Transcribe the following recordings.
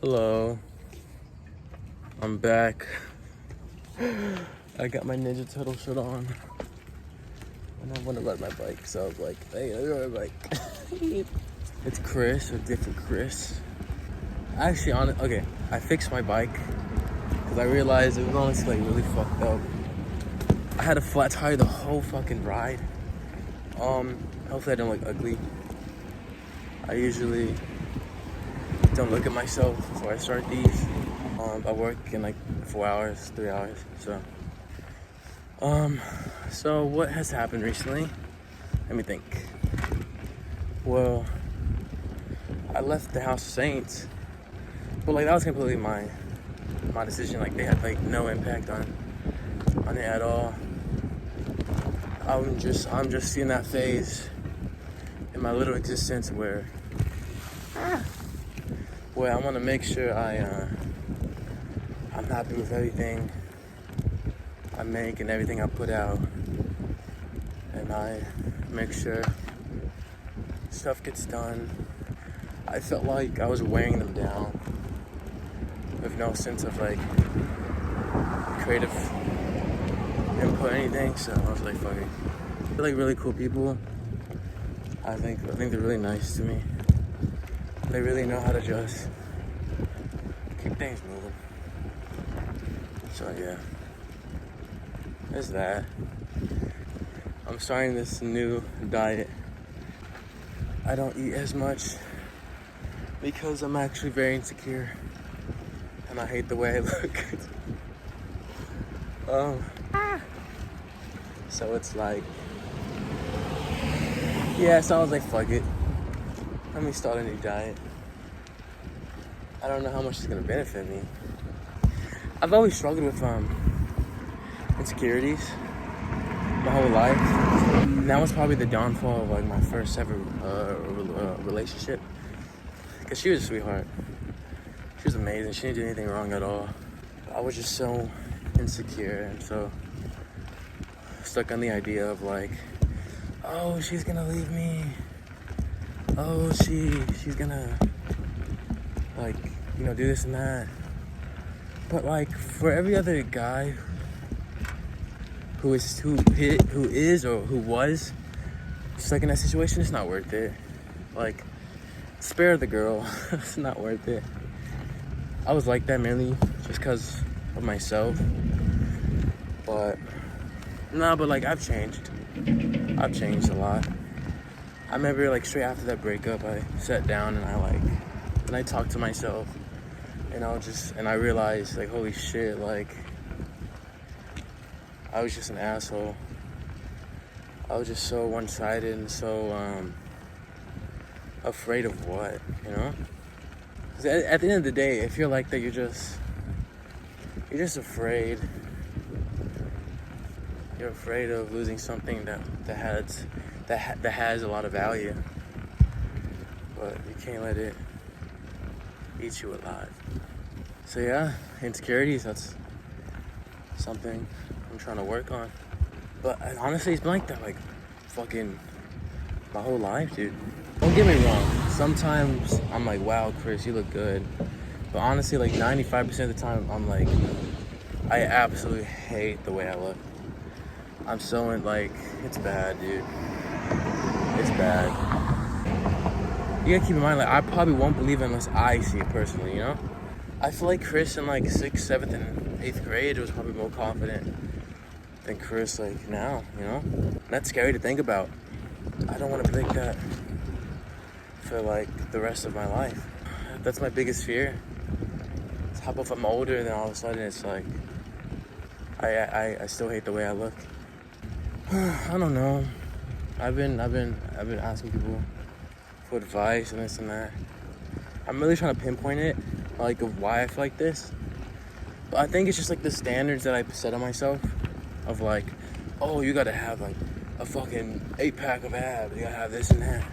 Hello, I'm back. I got my Ninja Turtle shirt on, and I want to ride my bike. So I was like, "Hey, let me ride my bike." It's Chris, a different Chris. Actually, okay, I fixed my bike because I realized it was honestly like really fucked up. I had a flat tire the whole fucking ride. Hopefully I don't look ugly. I usually don't look at myself before I start these. I work in like 4 hours, 3 hours, so. So what has happened recently? Let me think. Well, I left the House of Saints, but like that was completely my decision. Like they had like no impact on it at all. I'm just in that phase in my little existence where I want to make sure I'm happy with everything I make and everything I put out, and I make sure stuff gets done. I felt like I was weighing them down with no sense of like creative input or anything, so I was like, fuck it. They're like really cool people. I think they're really nice to me. They really know how to just keep things moving. So yeah, there's that. I'm starting this new diet. I don't eat as much because I'm actually very insecure and I hate the way I look. So it's like, yeah, so I was like, fuck it. Let me start a new diet. I don't know how much it's gonna benefit me. I've always struggled with insecurities my whole life. And that was probably the downfall of like my first ever relationship. Cause she was a sweetheart. She was amazing. She didn't do anything wrong at all. I was just so insecure and so stuck on the idea of like, oh, she's gonna leave me. Oh, she's gonna like, do this and that. But like for every other guy who is or who was stuck in that situation, it's not worth it. Like, spare the girl. It's not worth it. I was like that mainly just because of myself. But but like I've changed. I've changed a lot. I remember like straight after that breakup, I sat down and I talked to myself, and I realized like, holy shit, like I was just an asshole. I was just so one-sided and so afraid of what, 'Cause at the end of the day, if you're like that, you're just afraid. You're afraid of losing something that has a lot of value, but you can't let it eat you alive. So yeah, insecurities, that's something I'm trying to work on. But honestly, it's been like that like fucking my whole life, dude. Don't get me wrong. Sometimes I'm like, wow, Chris, you look good. But honestly, like 95% of the time, I'm like, I absolutely hate the way I look. I'm so it's bad, dude. It's bad. You gotta keep in mind, like, I probably won't believe it unless I see it personally, I feel like Chris in like 6th, 7th, and 8th grade was probably more confident than Chris like now, And that's scary to think about. I don't want to be like that for like the rest of my life. That's my biggest fear. It's how if I'm older and then all of a sudden it's like I still hate the way I look. I don't know. I've been asking people for advice and this and that. I'm really trying to pinpoint it, like of why I feel like this. But I think it's just like the standards that I set on myself of like, oh, you gotta have like a fucking 8-pack of abs, you gotta have this and that,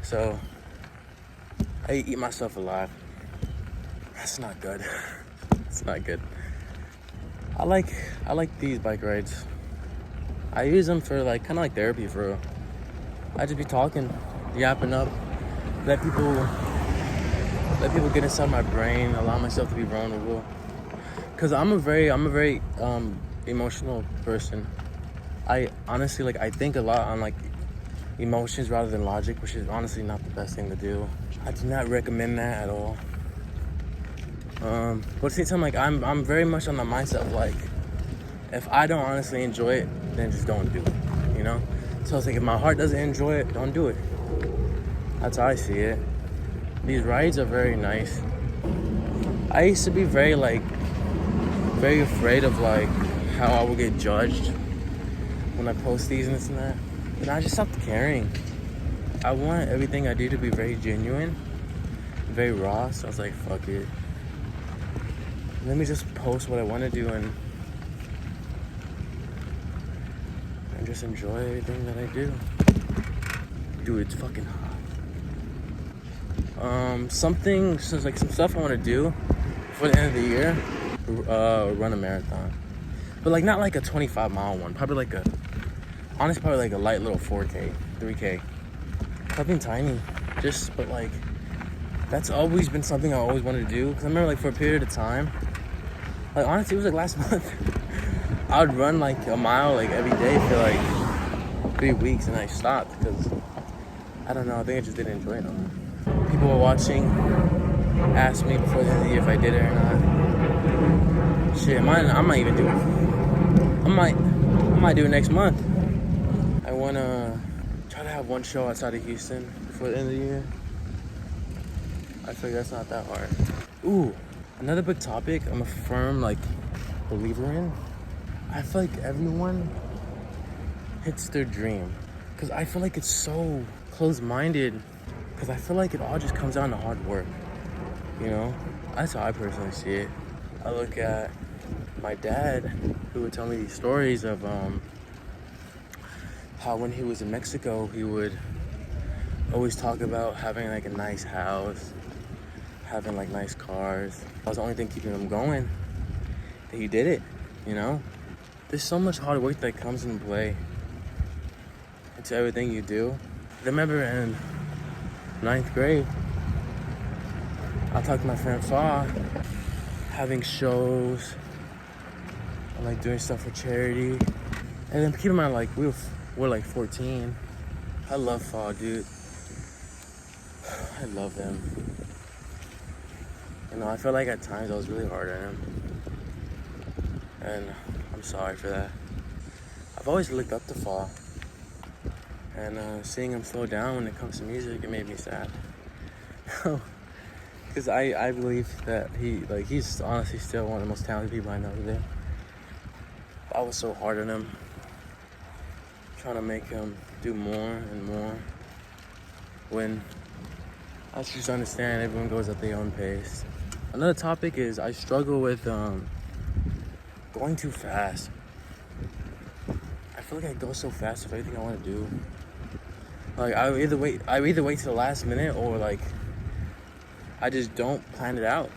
So I eat myself alive. That's not good. It's not good. I like these bike rides. I use them for like kind of like therapy for real. I just be talking, yapping up, let let people get inside my brain, allow myself to be vulnerable. Cause I'm a very emotional person. I honestly I think a lot on like emotions rather than logic, which is honestly not the best thing to do. I do not recommend that at all. But at the same time, like I'm very much on the mindset of like, if I don't honestly enjoy it, then just don't do it, you know? So it's like, if my heart doesn't enjoy it, don't do it. That's how I see it. These rides are very nice. I used to be very afraid of like how I would get judged when I post these and this and that. And I just stopped caring. I want everything I do to be very genuine, very raw. So I was like, fuck it. Let me just post what I want to do and just enjoy everything that I do. Dude, it's fucking hot. Some stuff I want to do before the end of the year. Run a marathon, but like not like a 25-mile one. Probably like a light little 4K, 3K. Something tiny. But like that's always been something I always wanted to do. Cause I remember like for a period of time, like honestly, it was like last month. I would run like a mile like every day for like 3 weeks, and I stopped because I don't know. I think I just didn't enjoy it no more. People were watching, asked me before the end of the year if I did it or not. Shit, I might even do it. I might do it next month. I wanna try to have one show outside of Houston before the end of the year. I feel like that's not that hard. Ooh, another big topic I'm a firm believer in. I feel like everyone hits their dream, because I feel like it's so close-minded, because I feel like it all just comes down to hard work, you know? That's how I personally see it. I look at my dad, who would tell me these stories of how when he was in Mexico, he would always talk about having like a nice house, having like nice cars. That was the only thing keeping him going. And he did it, you know? There's so much hard work that comes into play into everything you do. I remember in 9th grade, I talked to my friend Fa, having shows and like doing stuff for charity. And then keep in mind, like we're like 14. I love Fa, dude. I love him. You know, I feel like at times I was really hard on him, and I'm sorry for that. I've always looked up to Fa, and seeing him slow down when it comes to music, it made me sad. Because I believe that he's honestly still one of the most talented people I know today. I was so hard on him, trying to make him do more and more, when I just understand everyone goes at their own pace. Another topic is I struggle with going too fast. I feel like I go so fast with everything I want to do. Like I either wait to the last minute, or like I just don't plan it out,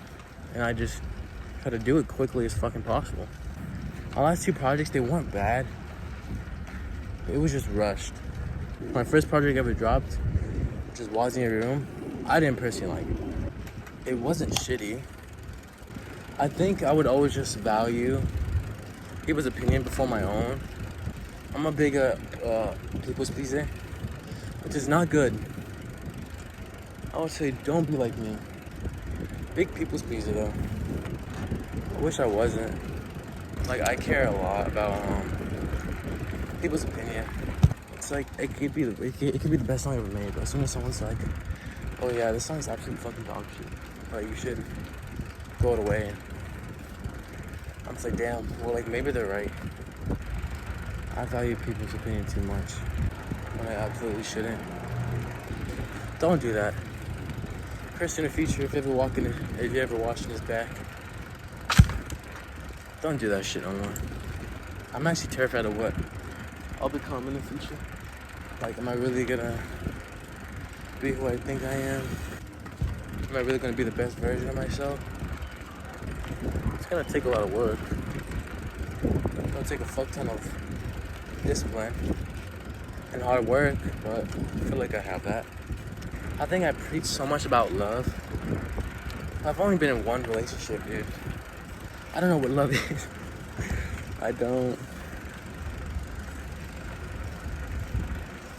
and I just try to do it quickly as fucking possible. My last 2 projects, they weren't bad. It was just rushed. My first project I ever dropped, which is Was in Your Room, I didn't personally like it. It wasn't shitty. I think I would always just value people's opinion before my own. I'm a big people's pleaser, which is not good. I would say don't be like me. Big people's pleaser though. I wish I wasn't. Like, I care a lot about people's opinion. It's like it could be the best song ever made, but as soon as someone's like, oh yeah, this song's absolute fucking dog shit, like you should throw it away, I'm just like, damn, well, like maybe they're right. I value people's opinion too much when I absolutely shouldn't. Don't do that. Chris, in the future, if you ever watching this back, don't do that shit no more. I'm actually terrified of what I'll become in the future. Like, am I really gonna be who I think I am? Am I really gonna be the best version of myself? It's gonna take a lot of work. It's gonna take a fuck ton of discipline and hard work, but I feel like I have that. I think I preach so much about love I've only been in one relationship, dude. I don't know what love is. I don't.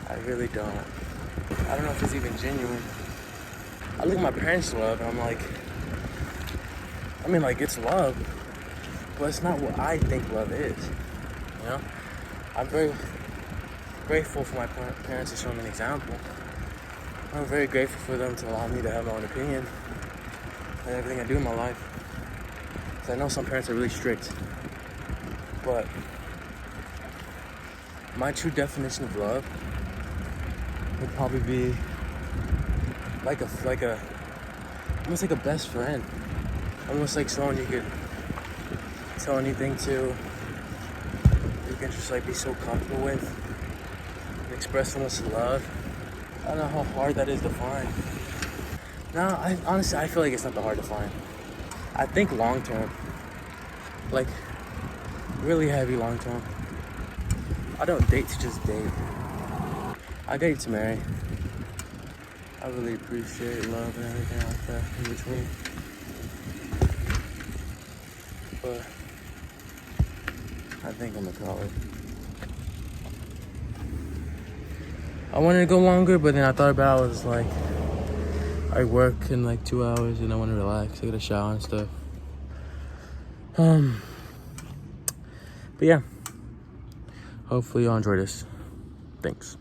I really don't. I don't know if it's even genuine. I look at my parents' love and I'm like, I mean, like, it's love, but it's not what I think love is, you know? I'm very grateful for my parents to show me an example. I'm very grateful for them to allow me to have my own opinion and everything I do in my life. So I know some parents are really strict, but my true definition of love would probably be like a almost like a best friend, almost like someone you could tell anything to, you can just like be so comfortable with and express so much love. I don't know how hard that is to find. No, I honestly feel like it's not that hard to find. I think long term, like really heavy long term. I don't date to just date. I date to marry. I really appreciate love and everything like that in between. But I think I'm gonna call it. I wanted to go longer, but then I thought about it, I was like, I work in like 2 hours and I want to relax, I get a shower and stuff. But yeah, hopefully y'all enjoy this. Thanks.